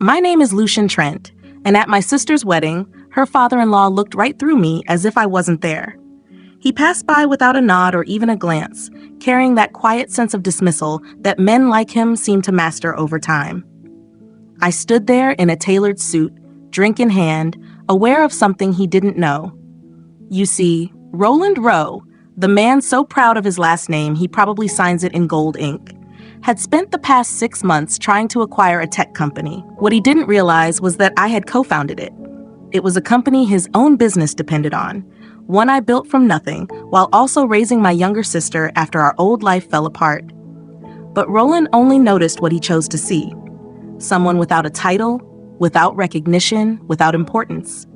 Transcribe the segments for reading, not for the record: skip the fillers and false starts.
My name is Lucian Trent, and at my sister's wedding, her father-in-law looked right through me as if I wasn't there. He passed by without a nod or even a glance, carrying that quiet sense of dismissal that men like him seem to master over time. I stood there in a tailored suit, drink in hand, aware of something he didn't know. You see, Roland Rowe, the man so proud of his last name he probably signs it in gold ink, had spent the past 6 months trying to acquire a tech company. What he didn't realize was that I had co-founded it. It was a company his own business depended on, one I built from nothing, while also raising my younger sister after our old life fell apart. But Roland only noticed what he chose to see. Someone without a title, without recognition, without importance.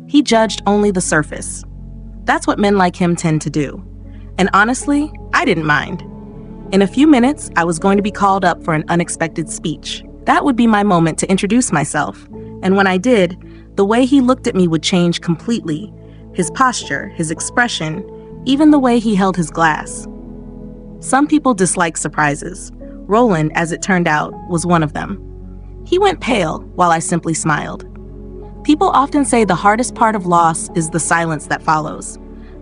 He judged only the surface. That's what men like him tend to do. And honestly, I didn't mind. In a few minutes, I was going to be called up for an unexpected speech. That would be my moment to introduce myself. And when I did, the way he looked at me would change completely. His posture, his expression, even the way he held his glass. Some people dislike surprises. Roland, as it turned out, was one of them. He went pale while I simply smiled. People often say the hardest part of loss is the silence that follows.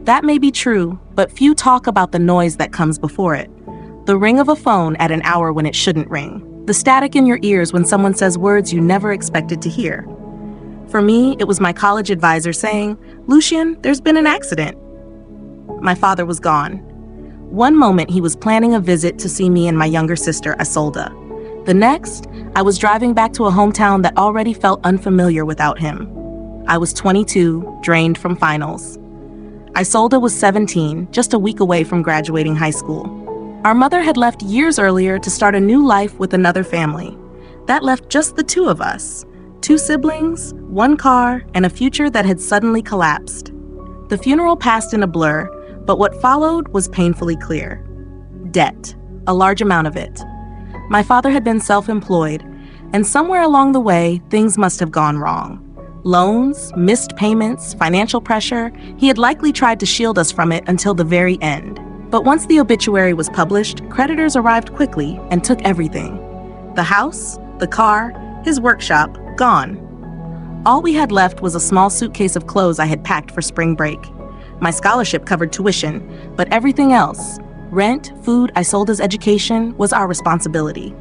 That may be true, but few talk about the noise that comes before it. The ring of a phone at an hour when it shouldn't ring. The static in your ears when someone says words you never expected to hear. For me, it was my college advisor saying, "Lucian, there's been an accident." My father was gone. One moment he was planning a visit to see me and my younger sister, Isolde. The next, I was driving back to a hometown that already felt unfamiliar without him. I was 22, drained from finals. Isolde was 17, just a week away from graduating high school. Our mother had left years earlier to start a new life with another family. That left just the two of us. 2 siblings, 1 car, and a future that had suddenly collapsed. The funeral passed in a blur, but what followed was painfully clear. Debt, a large amount of it. My father had been self-employed, and somewhere along the way, things must have gone wrong. Loans, missed payments, financial pressure, he had likely tried to shield us from it until the very end. But once the obituary was published, creditors arrived quickly and took everything. The house, the car, his workshop, gone. All we had left was a small suitcase of clothes I had packed for spring break. My scholarship covered tuition, but everything else, rent, food, Isolde's education, was our responsibility.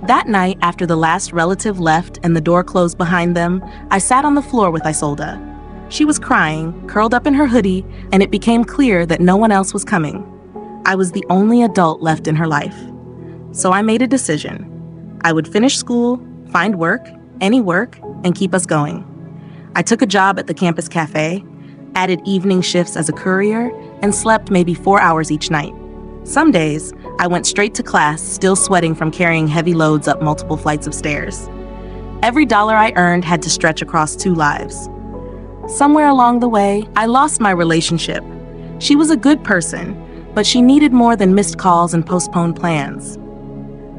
That night, after the last relative left and the door closed behind them, I sat on the floor with Isolde. She was crying, curled up in her hoodie, and it became clear that no one else was coming. I was the only adult left in her life. So I made a decision. I would finish school, find work, any work, and keep us going. I took a job at the campus cafe, added evening shifts as a courier, and slept maybe 4 hours each night. Some days, I went straight to class, still sweating from carrying heavy loads up multiple flights of stairs. Every dollar I earned had to stretch across 2 lives. Somewhere along the way, I lost my relationship. She was a good person, but she needed more than missed calls and postponed plans.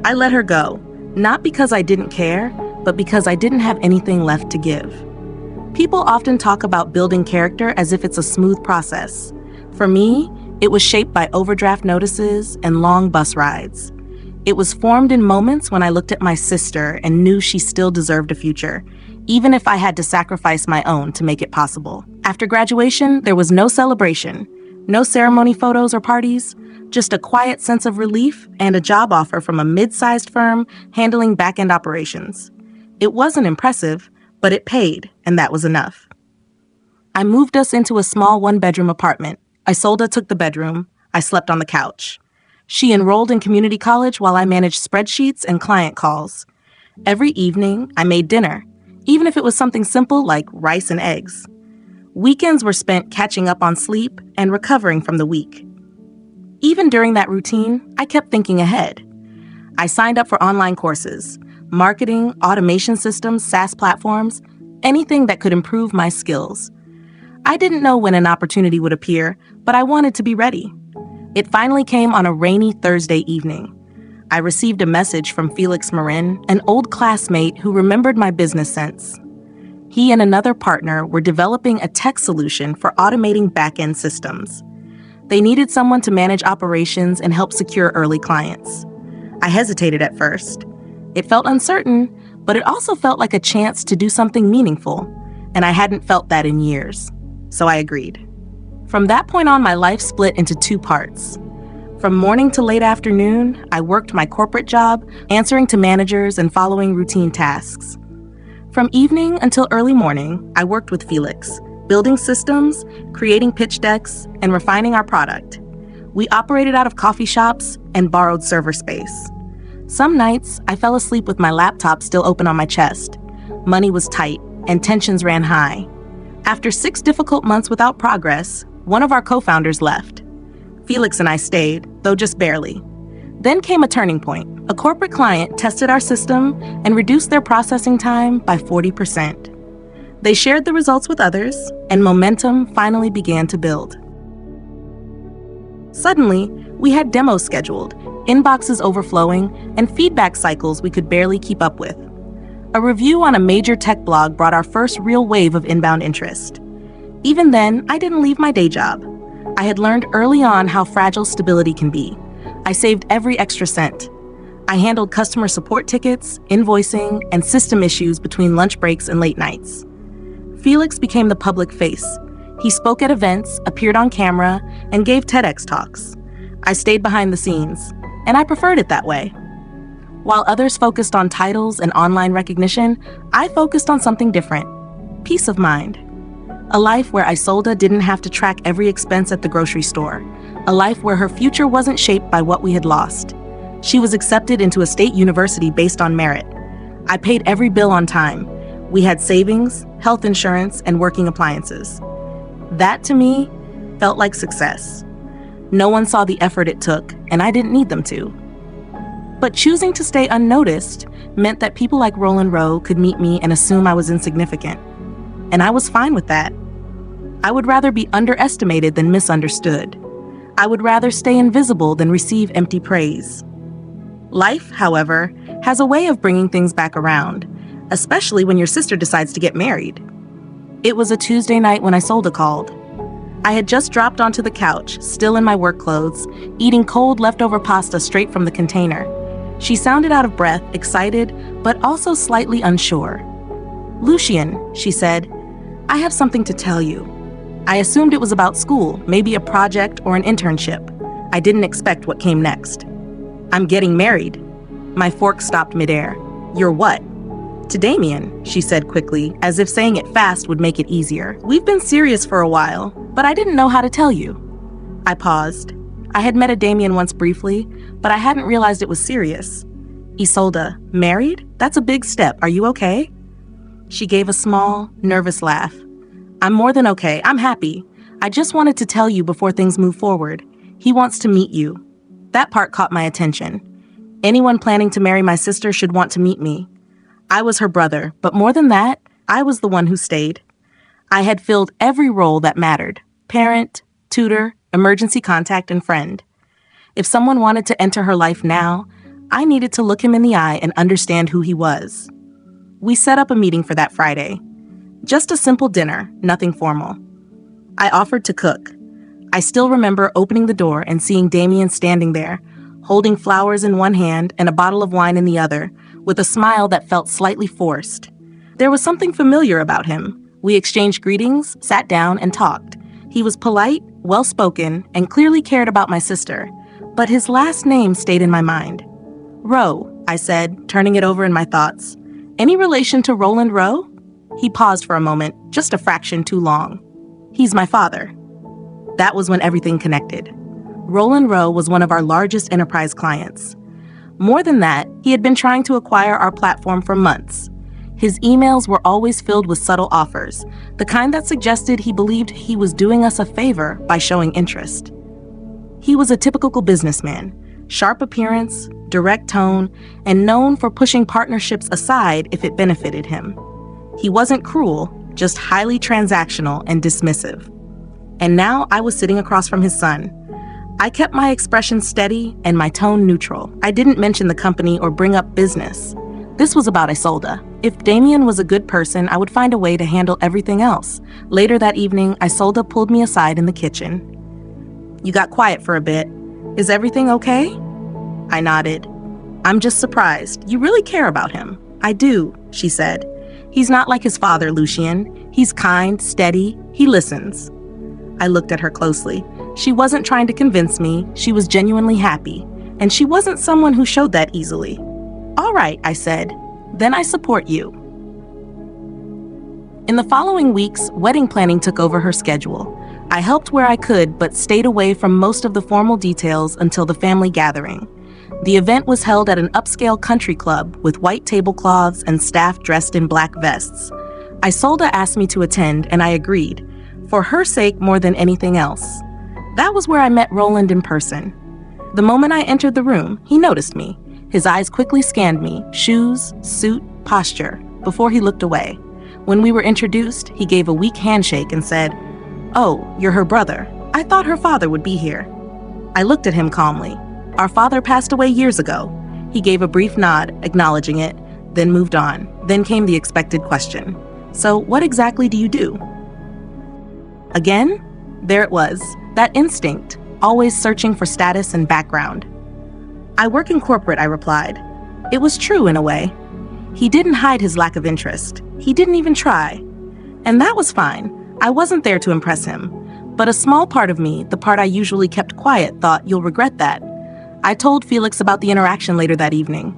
I let her go, not because I didn't care, but because I didn't have anything left to give. People often talk about building character as if it's a smooth process. For me, it was shaped by overdraft notices and long bus rides. It was formed in moments when I looked at my sister and knew she still deserved a future, even if I had to sacrifice my own to make it possible. After graduation, there was no celebration, no ceremony photos or parties, just a quiet sense of relief and a job offer from a mid-sized firm handling back-end operations. It wasn't impressive, but it paid, and that was enough. I moved us into a small 1-bedroom apartment. Isolde took the bedroom. I slept on the couch. She enrolled in community college while I managed spreadsheets and client calls. Every evening, I made dinner, even if it was something simple like rice and eggs. Weekends were spent catching up on sleep and recovering from the week. Even during that routine, I kept thinking ahead. I signed up for online courses, marketing, automation systems, SaaS platforms, anything that could improve my skills. I didn't know when an opportunity would appear, but I wanted to be ready. It finally came on a rainy Thursday evening. I received a message from Felix Marin, an old classmate who remembered my business sense. He and another partner were developing a tech solution for automating back-end systems. They needed someone to manage operations and help secure early clients. I hesitated at first. It felt uncertain, but it also felt like a chance to do something meaningful, and I hadn't felt that in years. So I agreed. From that point on, my life split into two parts. From morning to late afternoon, I worked my corporate job, answering to managers and following routine tasks. From evening until early morning, I worked with Felix, building systems, creating pitch decks, and refining our product. We operated out of coffee shops and borrowed server space. Some nights, I fell asleep with my laptop still open on my chest. Money was tight, and tensions ran high. After 6 difficult months without progress, one of our co-founders left. Felix and I stayed, though just barely. Then came a turning point. A corporate client tested our system and reduced their processing time by 40%. They shared the results with others, and momentum finally began to build. Suddenly, we had demos scheduled, inboxes overflowing, and feedback cycles we could barely keep up with. A review on a major tech blog brought our first real wave of inbound interest. Even then, I didn't leave my day job. I had learned early on how fragile stability can be. I saved every extra cent. I handled customer support tickets, invoicing, and system issues between lunch breaks and late nights. Felix became the public face. He spoke at events, appeared on camera, and gave TEDx talks. I stayed behind the scenes, and I preferred it that way. While others focused on titles and online recognition, I focused on something different: peace of mind. A life where Isolda didn't have to track every expense at the grocery store. A life where her future wasn't shaped by what we had lost. She was accepted into a state university based on merit. I paid every bill on time. We had savings, health insurance, and working appliances. That, to me, felt like success. No one saw the effort it took, and I didn't need them to. But choosing to stay unnoticed meant that people like Roland Rowe could meet me and assume I was insignificant. And I was fine with that. I would rather be underestimated than misunderstood. I would rather stay invisible than receive empty praise. Life, however, has a way of bringing things back around, especially when your sister decides to get married. It was a Tuesday night when Isolda called. I had just dropped onto the couch, still in my work clothes, eating cold leftover pasta straight from the container. She sounded out of breath, excited, but also slightly unsure. "Lucien," she said, "I have something to tell you." I assumed it was about school, maybe a project or an internship. I didn't expect what came next. "I'm getting married." My fork stopped midair. "You're what?" "To Damien," she said quickly, as if saying it fast would make it easier. "We've been serious for a while, but I didn't know how to tell you." I paused. I had met a Damien once briefly, but I hadn't realized it was serious. "Isolda, married? That's a big step. Are you okay?" She gave a small, nervous laugh. "I'm more than okay. I'm happy. I just wanted to tell you before things move forward. He wants to meet you." That part caught my attention. Anyone planning to marry my sister should want to meet me. I was her brother, but more than that, I was the one who stayed. I had filled every role that mattered: parent, tutor, emergency contact, and friend. If someone wanted to enter her life now, I needed to look him in the eye and understand who he was. We set up a meeting for that Friday. Just a simple dinner, nothing formal. I offered to cook. I still remember opening the door and seeing Damien standing there, holding flowers in one hand and a bottle of wine in the other, with a smile that felt slightly forced. There was something familiar about him. We exchanged greetings, sat down, and talked. He was polite, well-spoken, and clearly cared about my sister, but his last name stayed in my mind. "Rowe," I said, turning it over in my thoughts. "Any relation to Roland Rowe?" He paused for a moment, just a fraction too long. "He's my father." That was when everything connected. Roland Rowe was one of our largest enterprise clients. More than that, he had been trying to acquire our platform for months. His emails were always filled with subtle offers, the kind that suggested he believed he was doing us a favor by showing interest. He was a typical businessman, sharp appearance, direct tone, and known for pushing partnerships aside if it benefited him. He wasn't cruel, just highly transactional and dismissive. And now I was sitting across from his son. I kept my expression steady and my tone neutral. I didn't mention the company or bring up business. This was about Isolda. If Damien was a good person, I would find a way to handle everything else. Later that evening, Isolda pulled me aside in the kitchen. "You got quiet for a bit. Is everything okay?" I nodded. "I'm just surprised. You really care about him." "I do," she said. "He's not like his father, Lucien. He's kind, steady, he listens." I looked at her closely. She wasn't trying to convince me, she was genuinely happy, and she wasn't someone who showed that easily. "All right," I said, "then I support you." In the following weeks, wedding planning took over her schedule. I helped where I could, but stayed away from most of the formal details until the family gathering. The event was held at an upscale country club with white tablecloths and staff dressed in black vests. Isolde asked me to attend, and I agreed, for her sake more than anything else. That was where I met Roland in person. The moment I entered the room, he noticed me. His eyes quickly scanned me, shoes, suit, posture, before he looked away. When we were introduced, he gave a weak handshake and said, "Oh, you're her brother. I thought her father would be here." I looked at him calmly. "Our father passed away years ago." He gave a brief nod, acknowledging it, then moved on. Then came the expected question. "So what exactly do you do?" Again, there it was, that instinct, always searching for status and background. "I work in corporate," I replied. It was true in a way. He didn't hide his lack of interest. He didn't even try. And that was fine. I wasn't there to impress him. But a small part of me, the part I usually kept quiet, thought, "You'll regret that." I told Felix about the interaction later that evening.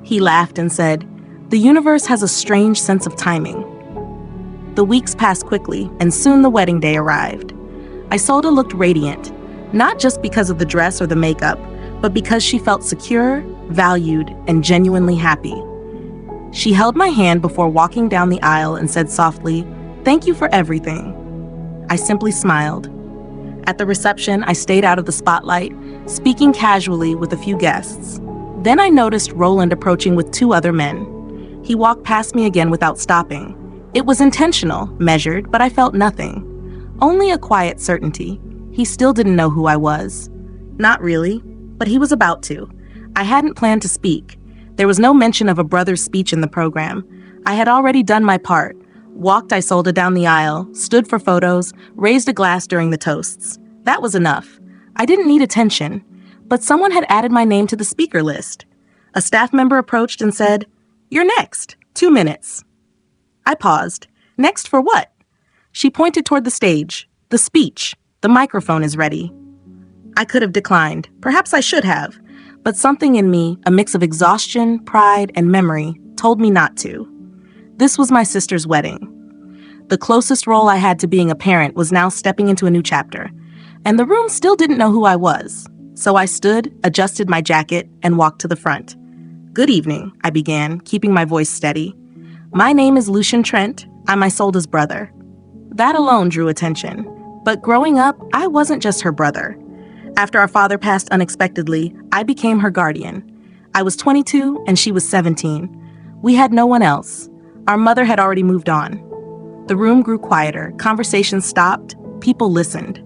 He laughed and said, "The universe has a strange sense of timing." The weeks passed quickly, and soon the wedding day arrived. Isolde looked radiant, not just because of the dress or the makeup, but because she felt secure, valued, and genuinely happy. She held my hand before walking down the aisle and said softly, "Thank you for everything." I simply smiled. At the reception, I stayed out of the spotlight, speaking casually with a few guests. Then I noticed Roland approaching with 2 other men. He walked past me again without stopping. It was intentional, measured, but I felt nothing. Only a quiet certainty. He still didn't know who I was. Not really, but he was about to. I hadn't planned to speak. There was no mention of a brother's speech in the program. I had already done my part, walked Isolde down the aisle, stood for photos, raised a glass during the toasts. That was enough. I didn't need attention, but someone had added my name to the speaker list. A staff member approached and said, "You're next, 2 minutes." I paused. Next for what? She pointed toward the stage. "The speech. The microphone is ready." I could have declined. Perhaps I should have. But something in me, a mix of exhaustion, pride, and memory, told me not to. This was my sister's wedding. The closest role I had to being a parent was now stepping into a new chapter, and the room still didn't know who I was. So I stood, adjusted my jacket, and walked to the front. "Good evening," I began, keeping my voice steady. "My name is Lucien Trent. I'm Isolde's brother." That alone drew attention. But growing up, I wasn't just her brother. After our father passed unexpectedly, I became her guardian. I was 22 and she was 17. We had no one else. Our mother had already moved on. The room grew quieter, conversations stopped, people listened.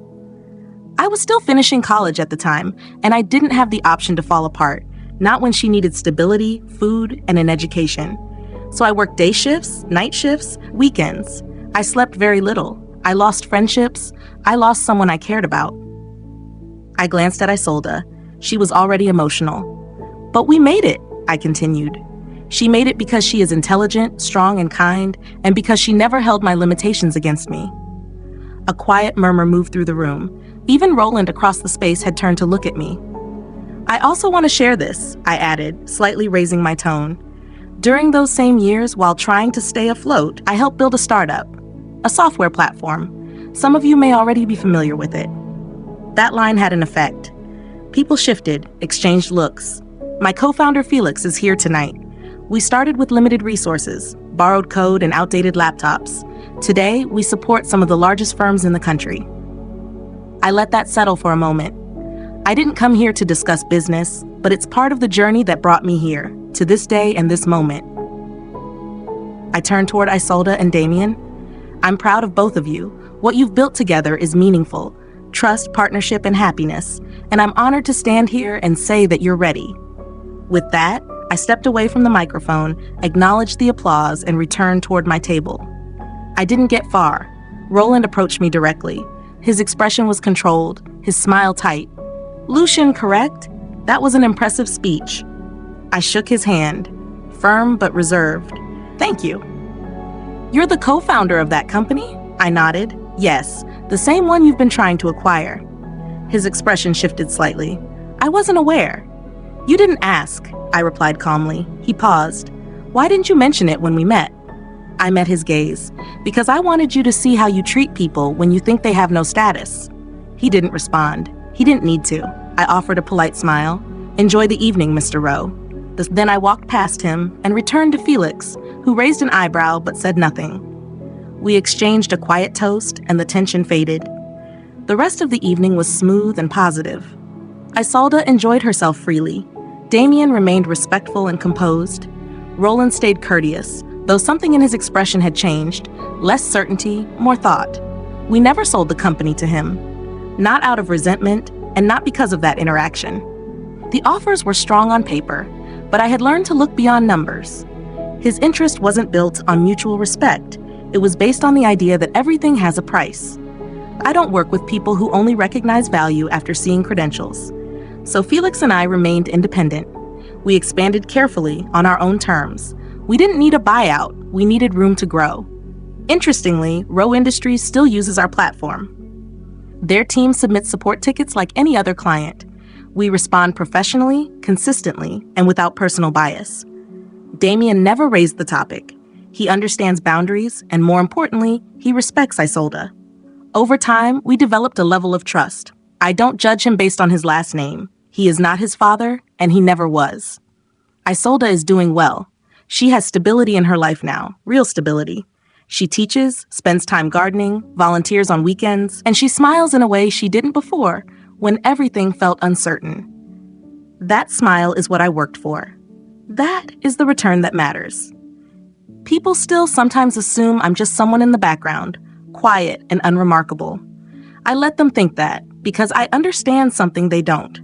I was still finishing college at the time, and I didn't have the option to fall apart, not when she needed stability, food, and an education. So I worked day shifts, night shifts, weekends. I slept very little. I lost friendships. I lost someone I cared about. I glanced at Isolde. She was already emotional. "But we made it," I continued. "She made it because she is intelligent, strong, and kind, and because she never held my limitations against me." A quiet murmur moved through the room. Even Roland across the space had turned to look at me. "I also want to share this," I added, slightly raising my tone. During those same years, while trying to stay afloat, I helped build a startup, a software platform. Some of you may already be familiar with it. That line had an effect. People shifted, exchanged looks. My co-founder Felix is here tonight. We started with limited resources, borrowed code and outdated laptops. Today, we support some of the largest firms in the country. I let that settle for a moment. I didn't come here to discuss business, but it's part of the journey that brought me here, to this day and this moment. I turned toward Isolde and Damien. "I'm proud of both of you. What you've built together is meaningful. Trust, partnership, and happiness, and I'm honored to stand here and say that you're ready." With that, I stepped away from the microphone, acknowledged the applause, and returned toward my table. I didn't get far. Roland approached me directly. His expression was controlled, his smile tight. "Lucien, correct? That was an impressive speech." I shook his hand. firm but reserved. Thank you. You're the co-founder of that company? I nodded. Yes, the same one you've been trying to acquire. His expression shifted slightly. I wasn't aware. You didn't ask, I replied calmly. He paused. Why didn't you mention it when we met? I met his gaze. Because I wanted you to see how you treat people when you think they have no status. He didn't respond. He didn't need to. I offered a polite smile. Enjoy the evening, Mr. Rowe. Then I walked past him and returned to Felix, who raised an eyebrow but said nothing. We exchanged a quiet toast and the tension faded. The rest of the evening was smooth and positive. Isolde enjoyed herself freely. Damien remained respectful and composed. Roland stayed courteous, though something in his expression had changed. Less certainty, more thought. We never sold the company to him. Not out of resentment, and not because of that interaction. The offers were strong on paper, but I had learned to look beyond numbers. His interest wasn't built on mutual respect. It was based on the idea that everything has a price. I don't work with people who only recognize value after seeing credentials. So Felix and I remained independent. We expanded carefully on our own terms. We didn't need a buyout, we needed room to grow. Interestingly, Rowe Industries still uses our platform. Their team submits support tickets like any other client. We respond professionally, consistently, and without personal bias. Damien never raised the topic. He understands boundaries, and more importantly, he respects Isolde. Over time, we developed a level of trust. I don't judge him based on his last name. He is not his father, and he never was. Isolde is doing well. She has stability in her life now, real stability. She teaches, spends time gardening, volunteers on weekends, and she smiles in a way she didn't before, when everything felt uncertain. That smile is what I worked for. That is the return that matters. People still sometimes assume I'm just someone in the background, quiet and unremarkable. I let them think that, because I understand something they don't.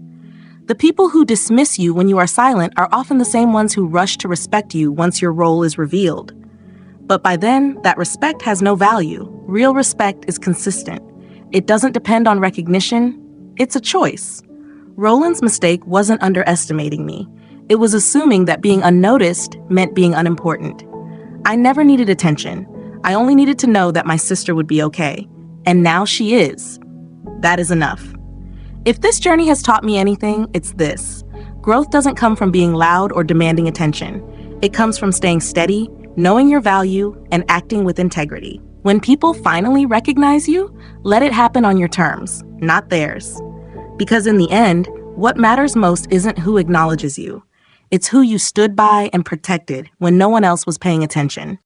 The people who dismiss you when you are silent are often the same ones who rush to respect you once your role is revealed. But by then, that respect has no value. Real respect is consistent. It doesn't depend on recognition. It's a choice. Roland's mistake wasn't underestimating me. It was assuming that being unnoticed meant being unimportant. I never needed attention. I only needed to know that my sister would be okay. And now she is. That is enough. If this journey has taught me anything, it's this. Growth doesn't come from being loud or demanding attention. It comes from staying steady, knowing your value, and acting with integrity. When people finally recognize you, let it happen on your terms, not theirs. Because in the end, what matters most isn't who acknowledges you. It's who you stood by and protected when no one else was paying attention.